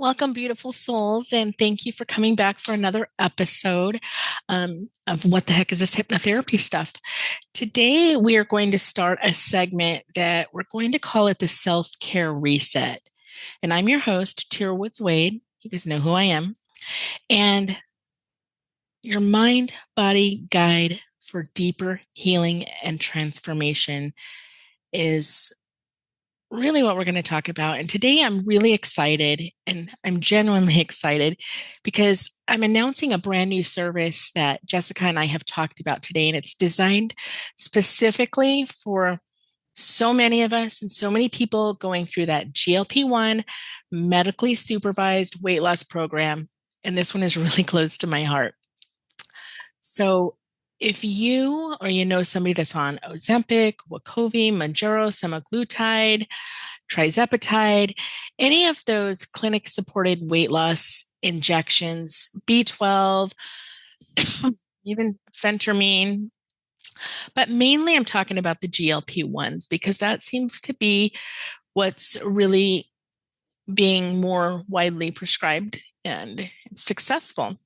Welcome, beautiful souls, and thank you for coming back for another episode of What the Heck is This Hypnotherapy Stuff? Today, we are going to start a segment that we're going to call it the Self Care Reset. And I'm your host, Tira Woods Wade. You guys know who I am. And your mind body guide for deeper healing and transformation is really what we're going to talk about. And today I'm really excited, and I'm genuinely excited because I'm announcing a brand new service that Jessica and I have talked about today. And it's designed specifically for so many of us and so many people going through that GLP-1 medically supervised weight loss program. And this one is really close to my heart. So if you or you know somebody that's on Ozempic, Wegovy, Mounjaro, Semaglutide, Tirzepatide, any of those clinic supported weight loss injections, B12, even phentermine, but mainly I'm talking about the GLP ones because that seems to be what's really being more widely prescribed and successful.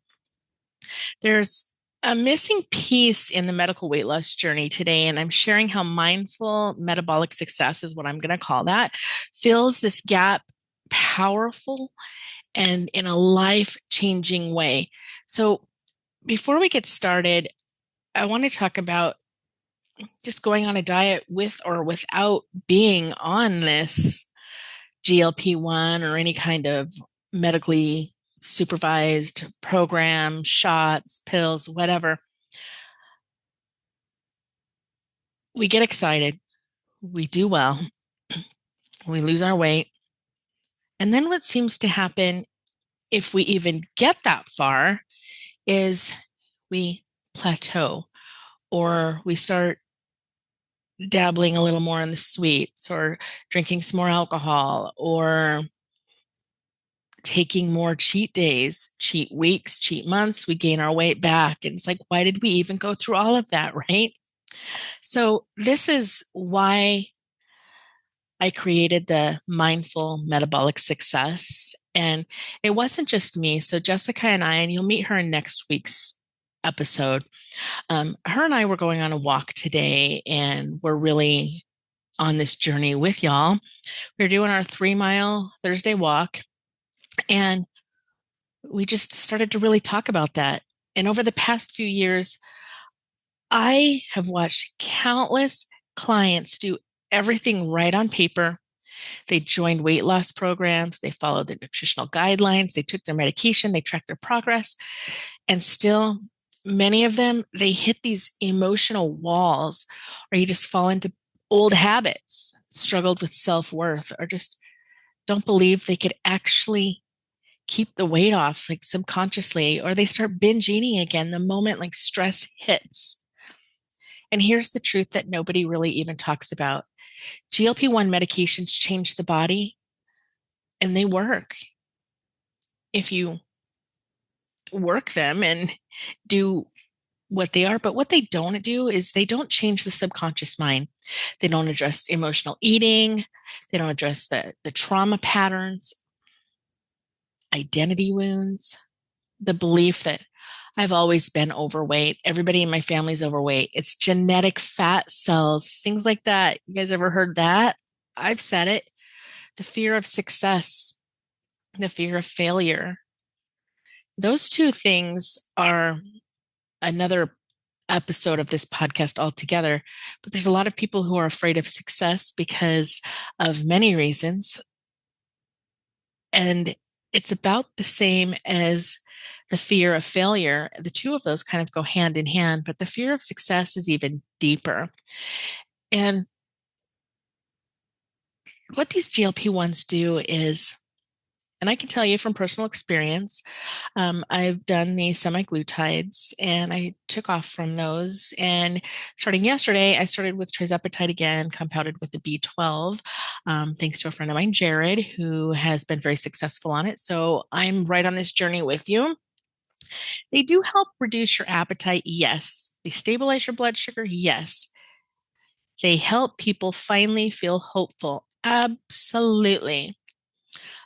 There's a missing piece in the medical weight loss journey today, and I'm sharing how mindful metabolic success is what I'm going to call that, fills this gap powerful and in a life-changing way. So before we get started, I want to talk about just going on a diet with or without being on this GLP-1 or any kind of medically supervised program, shots, pills, whatever. We get excited, we do well, we lose our weight. And then what seems to happen if we even get that far is we plateau or we start dabbling a little more in the sweets or drinking some more alcohol or taking more cheat days, cheat weeks, cheat months. We gain our weight back. And it's like, why did we even go through all of that, right? So, this is why I created the mindful metabolic success. And it wasn't just me. So, Jessica and I, and you'll meet her in next week's episode. Her and I were going on a walk today, and we're really on this journey with y'all. We're doing our 3 mile Thursday walk, and we just started to really talk about that. And over the past few years, I have watched countless clients do everything right on paper. They joined weight loss programs, they followed their nutritional guidelines, they took their medication, they tracked their progress, and still many of them, they hit these emotional walls, or you just fall into old habits, struggled with self-worth, or just don't believe they could actually keep the weight off like subconsciously, or they start binge eating again the moment like stress hits. And here's the truth that nobody really even talks about. GLP-1 medications change the body, and they work if you work them and do what they are. But what they don't do is they don't change the subconscious mind. They don't address emotional eating. They don't address the trauma patterns, identity wounds, the belief that I've always been overweight. Everybody in my family's overweight. It's genetic fat cells, things like that. You guys ever heard that? I've said it. The fear of success, the fear of failure. Those two things are another episode of this podcast altogether. But there's a lot of people who are afraid of success because of many reasons. And it's about the same as the fear of failure. The two of those kind of go hand in hand, but the fear of success is even deeper. And what these GLP-1s do is, and I can tell you from personal experience, I've done the semaglutides and I took off from those. And starting yesterday, I started with Tirzepatide again, compounded with the B12, thanks to a friend of mine, Jared, who has been very successful on it. So I'm right on this journey with you. They do help reduce your appetite, yes. They stabilize your blood sugar, yes. They help people finally feel hopeful, absolutely.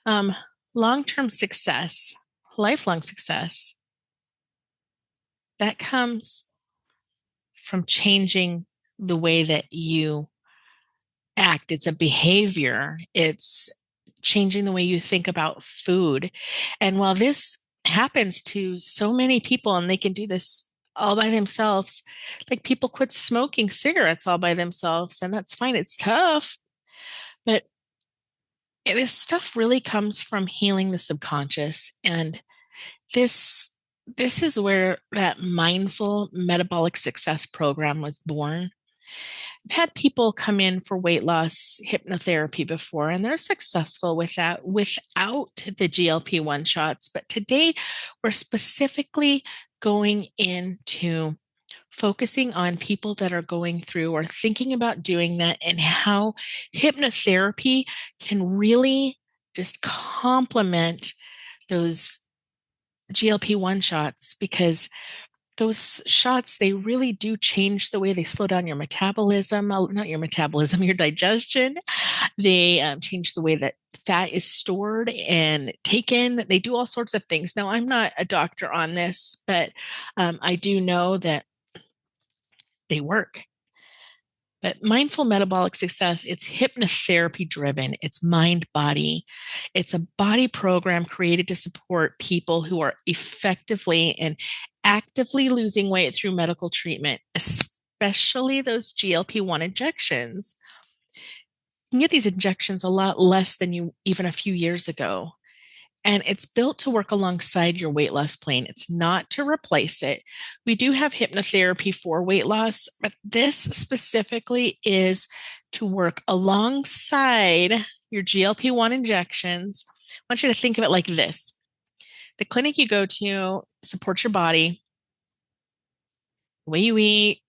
Um, Long-term success, lifelong success, that comes from changing the way that you act. It's a behavior. It's changing the way you think about food. And while this happens to so many people and they can do this all by themselves, like people quit smoking cigarettes all by themselves, and that's fine. It's tough, but this stuff really comes from healing the subconscious. And this this is where that mindful metabolic success program was born. I've had people come in for weight loss hypnotherapy before, and they're successful with that without the GLP-1 shots. But today, we're specifically going into focusing on people that are going through or thinking about doing that and how hypnotherapy can really just complement those GLP-1 shots, because those shots, they really do change the way they slow down your metabolism, not your metabolism, your digestion. They change the way that fat is stored and taken. They do all sorts of things. Now, I'm not a doctor on this, but I do know that they work. But mindful metabolic success, it's hypnotherapy driven. It's mind body. It's a body program created to support people who are effectively and actively losing weight through medical treatment, especially those GLP-1 injections. You can get these injections a lot less than you even a few years ago. And it's built to work alongside your weight loss plan. It's not to replace it. We do have hypnotherapy for weight loss, but this specifically is to work alongside your GLP-1 injections. I want you to think of it like this. The clinic you go to supports your body, the way you eat,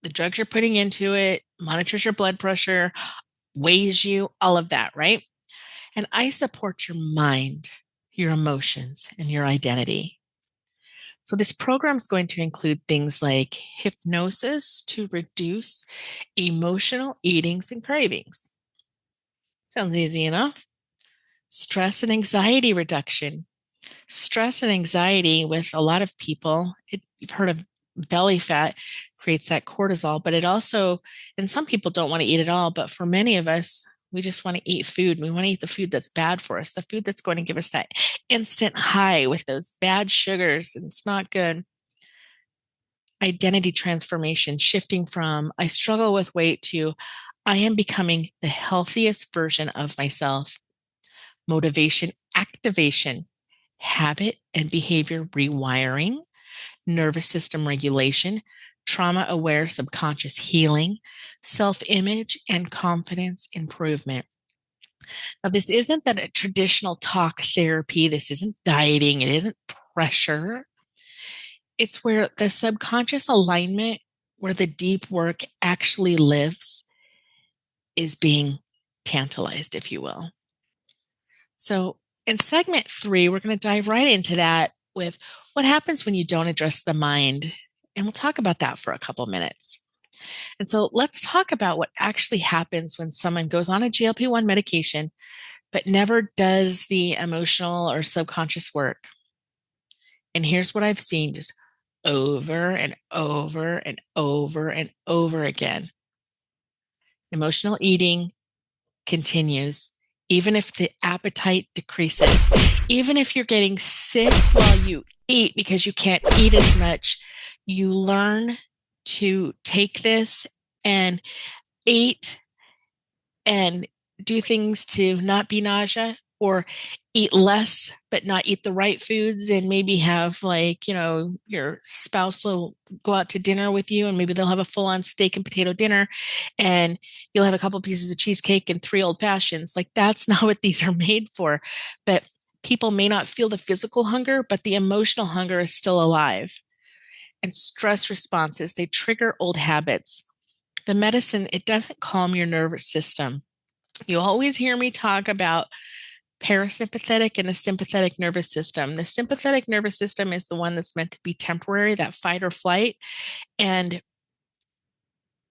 the drugs you're putting into it, monitors your blood pressure, weighs you, all of that, right? And I support your mind, your emotions, and your identity. So, this program is going to include things like hypnosis to reduce emotional eatings and cravings. Sounds easy enough. Stress and anxiety reduction. Stress and anxiety with a lot of people, you've heard of belly fat creates that cortisol, but it also, and some people don't want to eat at all, but for many of us, we just want to eat food. We want to eat the food that's bad for us, the food that's going to give us that instant high with those bad sugars, and it's not good. Identity transformation, shifting from I struggle with weight to I am becoming the healthiest version of myself. Motivation activation, habit and behavior rewiring, nervous system regulation, trauma aware subconscious healing, self image, and confidence improvement. Now, this isn't that a traditional talk therapy, this isn't dieting, it isn't pressure. It's where the subconscious alignment, where the deep work actually lives, is being tantalized, if you will. So, in segment 3, we're going to dive right into that with what happens when you don't address the mind. And we'll talk about that for a couple minutes. And so, let's talk about what actually happens when someone goes on a GLP-1 medication, but never does the emotional or subconscious work. And here's what I've seen just over and over and over and over again. Emotional eating continues, even if the appetite decreases, even if you're getting sick while you eat because you can't eat as much, you learn to take this and eat and do things to not be nausea, or eat less but not eat the right foods, and maybe have, like, your spouse will go out to dinner with you and maybe they'll have a full-on steak and potato dinner and you'll have a couple pieces of cheesecake and 3 old fashions. Like, that's not what these are made for. But people may not feel the physical hunger, but the emotional hunger is still alive. And stress responses, they trigger old habits. The medicine, it doesn't calm your nervous system. You always hear me talk about parasympathetic and the sympathetic nervous system. The sympathetic nervous system is the one that's meant to be temporary, that fight or flight. And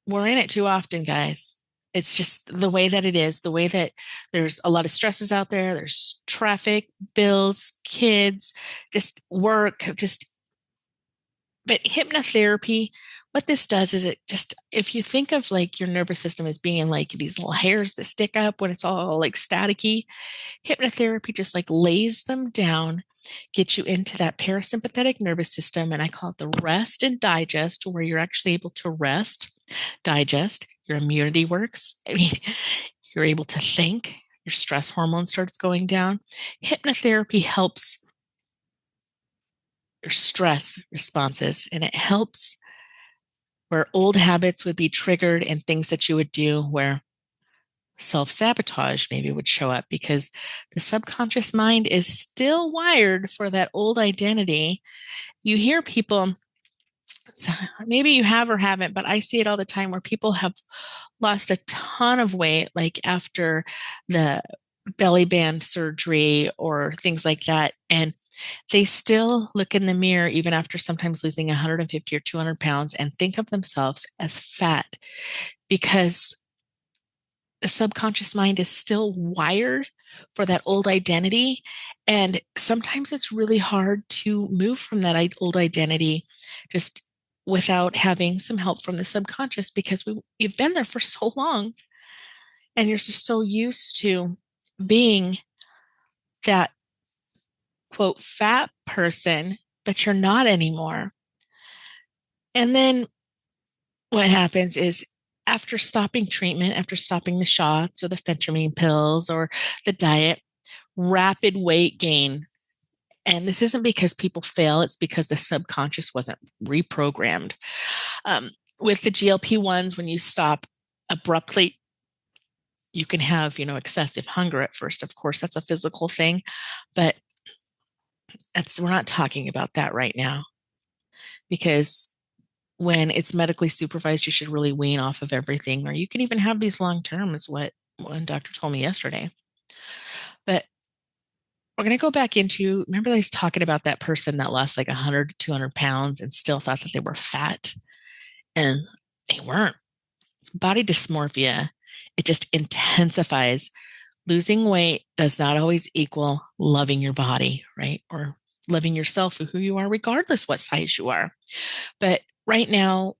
we're in it too often, guys. It's just the way that it is, the way that there's a lot of stresses out there. There's traffic, bills, kids, just work, just, but hypnotherapy, what this does is it just, if you think of like your nervous system as being like these little hairs that stick up when it's all like staticky, hypnotherapy just like lays them down, gets you into that parasympathetic nervous system. And I call it the rest and digest, where you're actually able to rest, digest, your immunity works. I mean, you're able to think, your stress hormone starts going down. Hypnotherapy helps your stress responses, and it helps where old habits would be triggered and things that you would do where self-sabotage maybe would show up because the subconscious mind is still wired for that old identity. You hear people, so maybe you have or haven't, but I see it all the time where people have lost a ton of weight, like after the belly band surgery or things like that. And they still look in the mirror, even after sometimes losing 150 or 200 pounds, and think of themselves as fat because the subconscious mind is still wired for that old identity. And sometimes it's really hard to move from that old identity just without having some help from the subconscious because you've been there for so long and you're just so used to being that quote fat person, but you're not anymore. And then what happens is after stopping treatment, after stopping the shots or the phentermine pills or the diet, rapid weight gain. And this isn't because people fail, it's because the subconscious wasn't reprogrammed. With the GLP ones, when you stop abruptly, you can have, excessive hunger at first. Of course, that's a physical thing, but we're not talking about that right now because when it's medically supervised, you should really wean off of everything, or you can even have these long term, is what one doctor told me yesterday. But we're going to go back into, remember I was talking about that person that lost like 100 to 200 pounds and still thought that they were fat, and they weren't. It's body dysmorphia. It just intensifies. Losing weight does not always equal loving your body, right? Or loving yourself for who you are, regardless what size you are. But right now,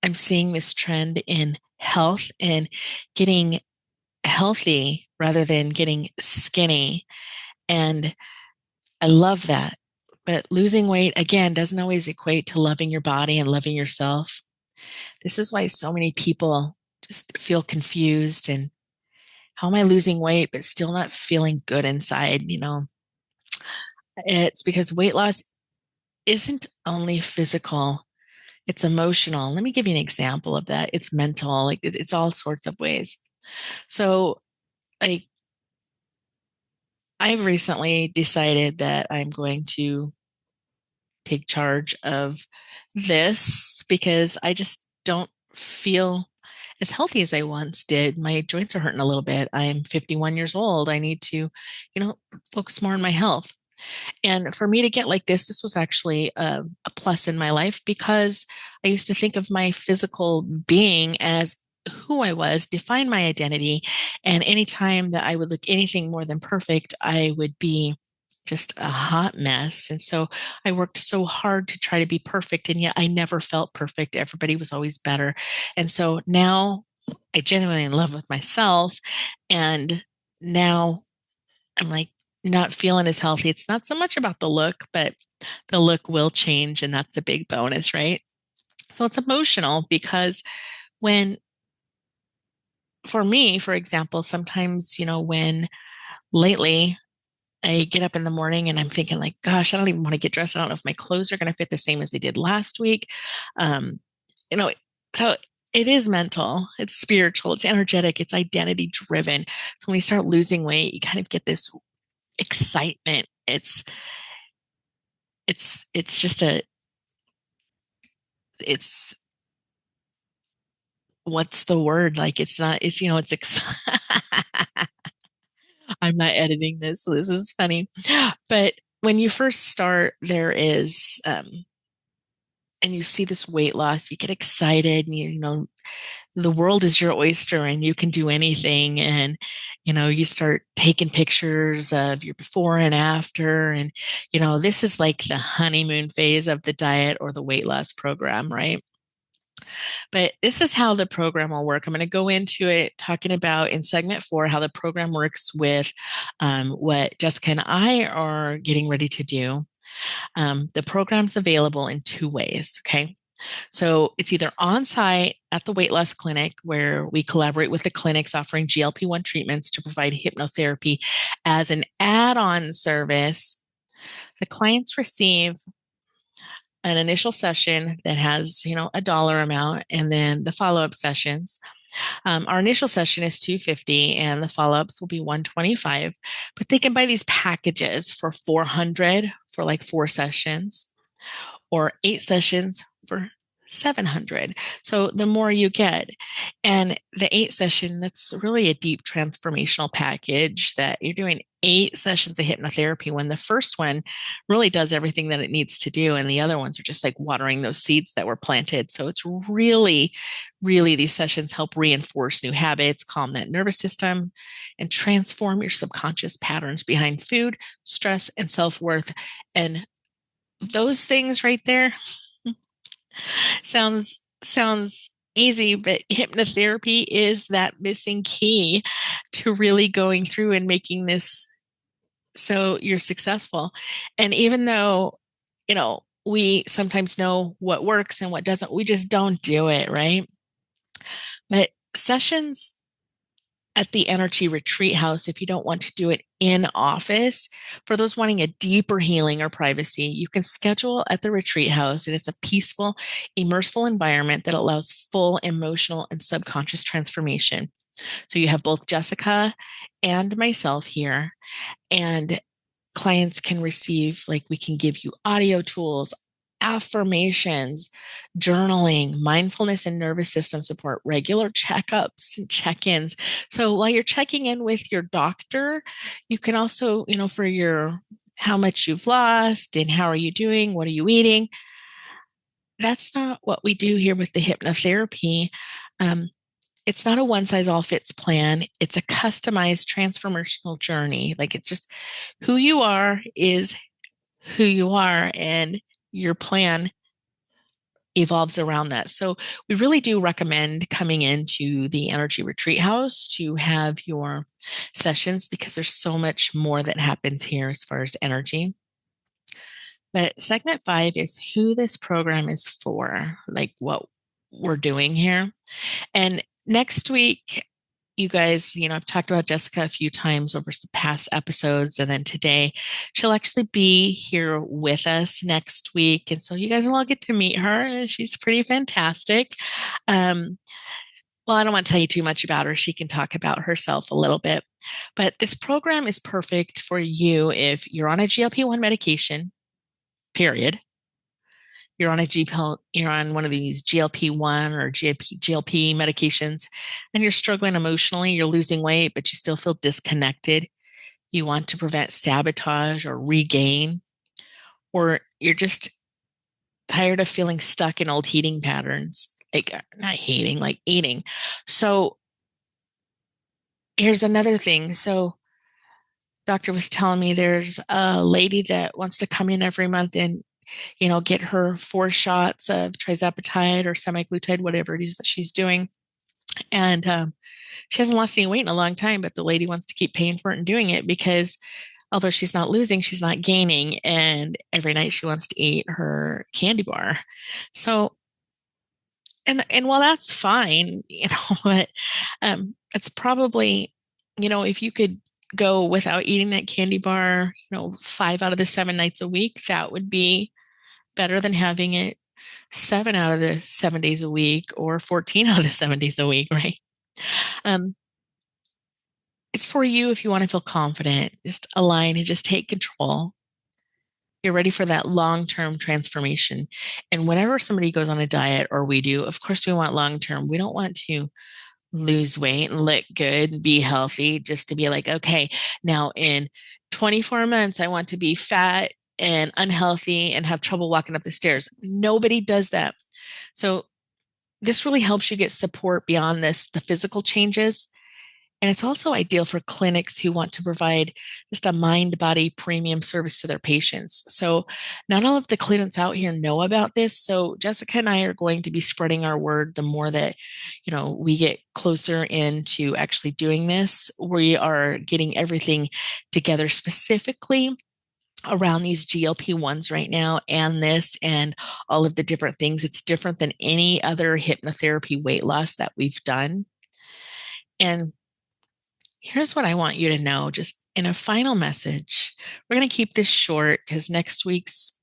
I'm seeing this trend in health and getting healthy rather than getting skinny. And I love that. But losing weight, again, doesn't always equate to loving your body and loving yourself. This is why so many people just feel confused and how am I losing weight but still not feeling good inside? It's because weight loss isn't only physical, it's emotional. Let me give you an example of that. It's mental, like it's all sorts of ways. So, like, I've recently decided that I'm going to take charge of this because I just don't feel as healthy as I once did. My joints are hurting a little bit. I'm 51 years old. I need to, focus more on my health. And for me to get like this was actually a plus in my life because I used to think of my physical being as who I was, define my identity. And anytime that I would look anything more than perfect, I would be just a hot mess. And so I worked so hard to try to be perfect. And yet I never felt perfect. Everybody was always better. And so now I genuinely in love with myself. And now I'm like not feeling as healthy. It's not so much about the look, but the look will change. And that's a big bonus, right? So it's emotional because when, for me, for example, sometimes, when lately I get up in the morning and I'm thinking like, gosh, I don't even want to get dressed. I don't know if my clothes are going to fit the same as they did last week. Um, you know, so it is mental, it's spiritual, it's energetic, it's identity driven. So when you start losing weight, you kind of get this excitement. It's just it's what's the word? Like it's not, it's I'm not editing this, so this is funny. But when you first start, there is and you see this weight loss, you get excited, and the world is your oyster and you can do anything. And, you start taking pictures of your before and after. And, this is like the honeymoon phase of the diet or the weight loss program, right? But this is how the program will work. I'm going to go into it talking about in segment 4 how the program works with what Jessica and I are getting ready to do. The program's available in 2 ways. Okay. So it's either on site at the weight loss clinic, where we collaborate with the clinics offering GLP-1 treatments to provide hypnotherapy as an add on service. The clients receive an initial session that has, a dollar amount, and then the follow-up sessions. Our initial session is $250, and the follow-ups will be $125. But they can buy these packages for $400 for like 4 sessions, or 8 sessions for $700. So the more you get, and the 8 session, that's really a deep transformational package that you're doing 8 sessions of hypnotherapy when the first one really does everything that it needs to do. And the other ones are just like watering those seeds that were planted. So it's really, really, these sessions help reinforce new habits, calm that nervous system, and transform your subconscious patterns behind food, stress, and self-worth. And those things right there sounds easy, but hypnotherapy is that missing key to really going through and making this so you're successful. And even though, we sometimes know what works and what doesn't, we just don't do it, right? But sessions at the Energy Retreat House, if you don't want to do it in office, for those wanting a deeper healing or privacy, you can schedule at the Retreat House. And it's a peaceful, immersive environment that allows full emotional and subconscious transformation. So you have both Jessica and myself here, and clients can receive, like, we can give you audio tools, affirmations, journaling, mindfulness and nervous system support, regular checkups and check-ins. So while you're checking in with your doctor, you can also, for your how much you've lost and how are you doing, what are you eating. That's not what we do here with the hypnotherapy. It's not a one size all fits plan. It's a customized transformational journey. Like, it's just who you are is who you are, and your plan evolves around that. So we really do recommend coming into the Energy Retreat House to have your sessions, because there's so much more that happens here as far as energy. But segment 5 is who this program is for, like what we're doing here. And next week, you guys, I've talked about Jessica a few times over the past episodes, and then today she'll actually be here with us next week. And so you guys will all get to meet her, and she's pretty fantastic. Well, I don't want to tell you too much about her. She can talk about herself a little bit. But this program is perfect for you if you're on a GLP-1 medication, period. You're on you're on one of these GLP-1 or GLP medications, and you're struggling emotionally, you're losing weight, but you still feel disconnected. You want to prevent sabotage or regain, or you're just tired of feeling stuck in old eating patterns, like not hating, like eating. So here's another thing. So doctor was telling me there's a lady that wants to come in every month and get her 4 shots of Tirzepatide or Semaglutide, whatever it is that she's doing. And she hasn't lost any weight in a long time, but the lady wants to keep paying for it and doing it because although she's not losing, she's not gaining. And every night she wants to eat her candy bar. So, and while that's fine, but it's probably, if you could go without eating that candy bar, 5 out of the 7 nights a week, that would be better than having it 7 out of the 7 days a week or 14 out of the 7 days a week, right? It's for you if you want to feel confident, just align and just take control. You're ready for that long-term transformation. And whenever somebody goes on a diet, or we do, of course, we want long-term. We don't want to lose weight and look good and be healthy just to be like, okay, now in 24 months, I want to be fat and unhealthy and have trouble walking up the stairs. Nobody does that. So this really helps you get support beyond the physical changes. And it's also ideal for clinics who want to provide just a mind body premium service to their patients. So, not all of the clinics out here know about this. So, Jessica and I are going to be spreading our word the more that, we get closer into actually doing this. We are getting everything together specifically around these GLP-1s right now and this and all of the different things. It's different than any other hypnotherapy weight loss that we've done. And here's what I want you to know, just in a final message. We're going to keep this short because next week's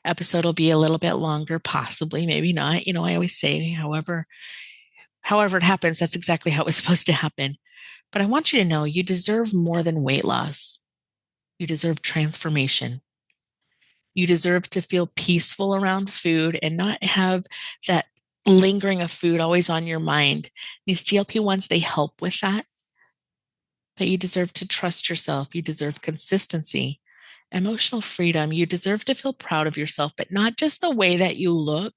episode will be a little bit longer, possibly, maybe not. I always say, however it happens, that's exactly how it's supposed to happen. But I want you to know you deserve more than weight loss. You deserve transformation. You deserve to feel peaceful around food and not have that lingering of food always on your mind. These GLP-1s, they help with that. But you deserve to trust yourself. You deserve consistency, emotional freedom. You deserve to feel proud of yourself, but not just the way that you look,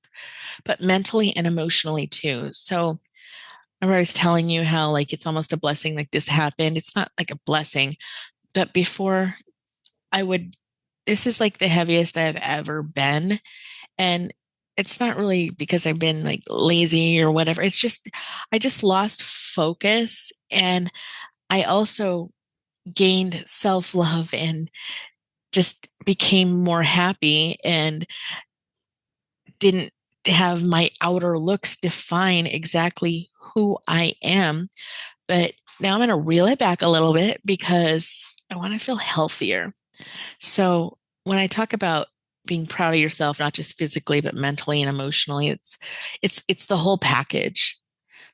but mentally and emotionally too. So remember I was telling you how like it's almost a blessing like this happened. It's not like a blessing, but before I would, this is like the heaviest I've ever been. And it's not really because I've been like lazy or whatever. It's just, I just lost focus. And I also gained self love and just became more happy and didn't have my outer looks define exactly who I am. But now I'm going to reel it back a little bit because I want to feel healthier. So when I talk about being proud of yourself, not just physically, but mentally and emotionally, it's the whole package.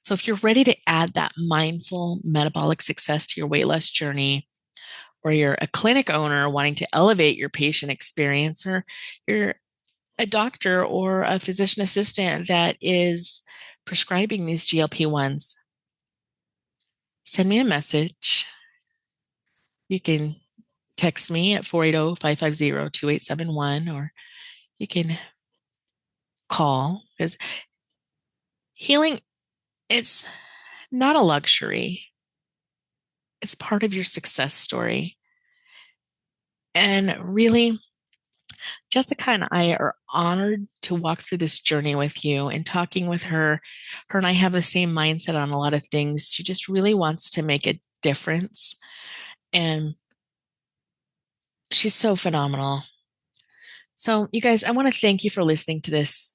So if you're ready to add that mindful metabolic success to your weight loss journey, or you're a clinic owner wanting to elevate your patient experience, or you're a doctor or a physician assistant that is prescribing these GLP-1s, send me a message. You can text me at 480-550-2871, or you can call because healing, it's not a luxury. It's part of your success story. And really, Jessica and I are honored to walk through this journey with you and talking with her. Her and I have the same mindset on a lot of things. She just really wants to make a difference. And she's so phenomenal. So, you guys, I want to thank you for listening to this.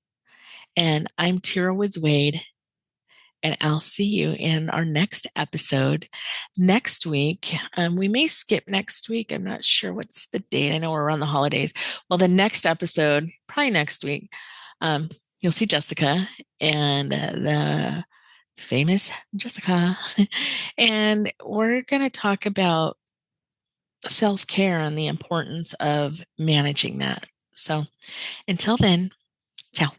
And I'm Tira Woods Wade, and I'll see you in our next episode next week. We may skip next week. I'm not sure what's the date. I know we're around the holidays. Well, the next episode, probably next week, you'll see Jessica and the famous Jessica. And we're going to talk about self-care and the importance of managing that. So until then, ciao.